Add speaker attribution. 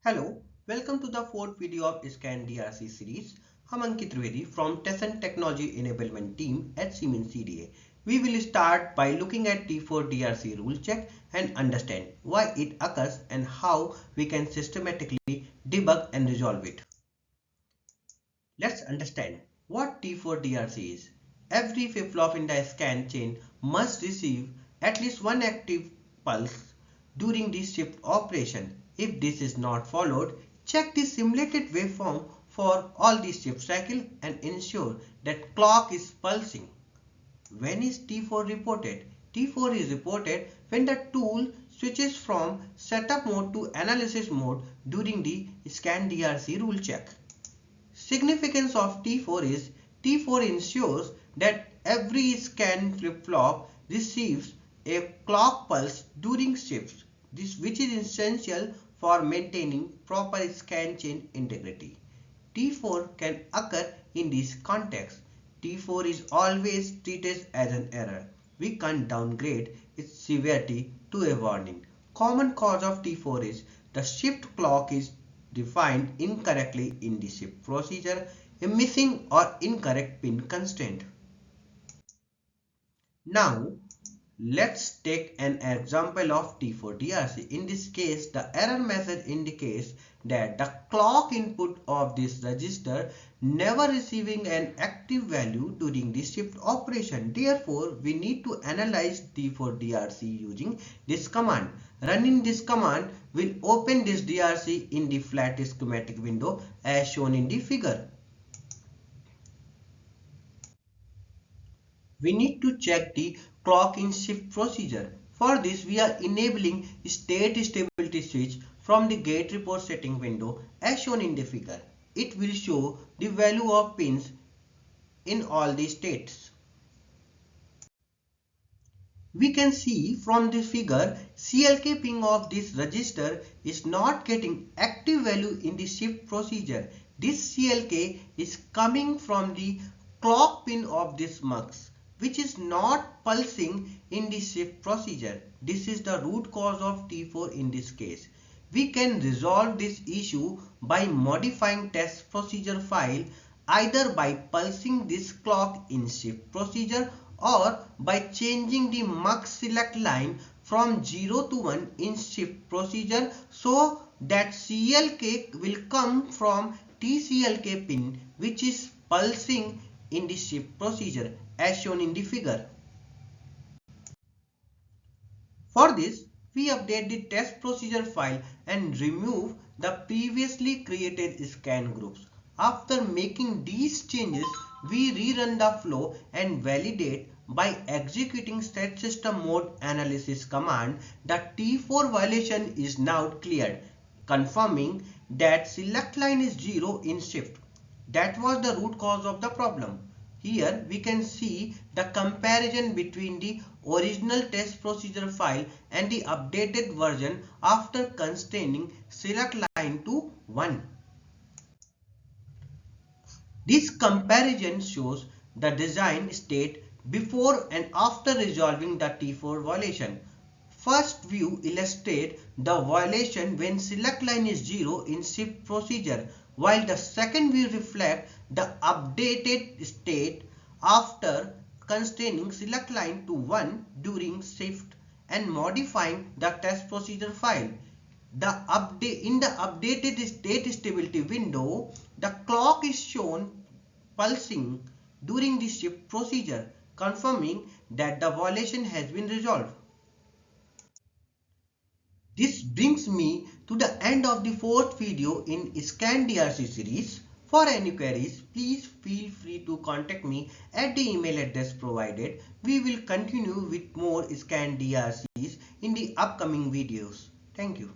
Speaker 1: Hello, welcome to the fourth video of Scan DRC series. I'm Ankit Trivedi from Tessent Technology Enablement Team at Siemens CDA. We will start by looking at T4 DRC rule check and understand why it occurs and how we can systematically debug and resolve it. Let's understand what T4 DRC is. Every flip-flop in the scan chain must receive at least one active pulse during the shift operation. If this is not followed, check the simulated waveform for all the shift cycle and ensure that clock is pulsing. When is T4 reported? T4 is reported when the tool switches from setup mode to analysis mode during the Scan DRC rule check. Significance of T4 is T4 ensures that every scan flip-flop receives a clock pulse during shifts, which is essential for maintaining proper scan chain integrity. T4 can occur in this context. T4 is always treated as an error. We can't downgrade its severity to a warning. Common cause of T4 is the shift clock is defined incorrectly in the shift procedure, a missing or incorrect pin constraint. Now, let's take an example of T4 DRC. In this case, the error message indicates that the clock input of this register never receiving an active value during the shift operation. Therefore, we need to analyze T4 DRC using this command. Running this command will open this DRC in the flat schematic window as shown in the figure. We need to check the clock in shift procedure. For this, we are enabling state stability switch from the gate report setting window as shown in the figure. It will show the value of pins in all the states. We can see from the figure CLK ping of this register is not getting active value in the shift procedure. This CLK is coming from the clock pin of this mux, which is not pulsing in the shift procedure. This is the root cause of T4 in this case. We can resolve this issue by modifying test procedure file either by pulsing this clock in shift procedure or by changing the mux select line from 0 to 1 in shift procedure so that CLK will come from TCLK pin which is pulsing in the shift procedure as shown in the figure. For this, we update the test procedure file and remove the previously created scan groups. After making these changes, we rerun the flow and validate by executing set system mode analysis command. The T4 violation is now cleared, confirming that select line is 0 in shift. That was the root cause of the problem. Here we can see the comparison between the original test procedure file and the updated version after constraining select line to 1. This comparison shows the design state before and after resolving the T4 violation. First view illustrates the violation when select line is 0 in shift procedure, while the second view reflects the updated state after constraining select line to 1 during shift and modifying the test procedure file. In the updated state stability window, the clock is shown pulsing during the shift procedure, confirming that the violation has been resolved. This brings me to the end of the fourth video in Scan DRC series. For any queries, please feel free to contact me at the email address provided. We will continue with more Scan DRCs in the upcoming videos. Thank you.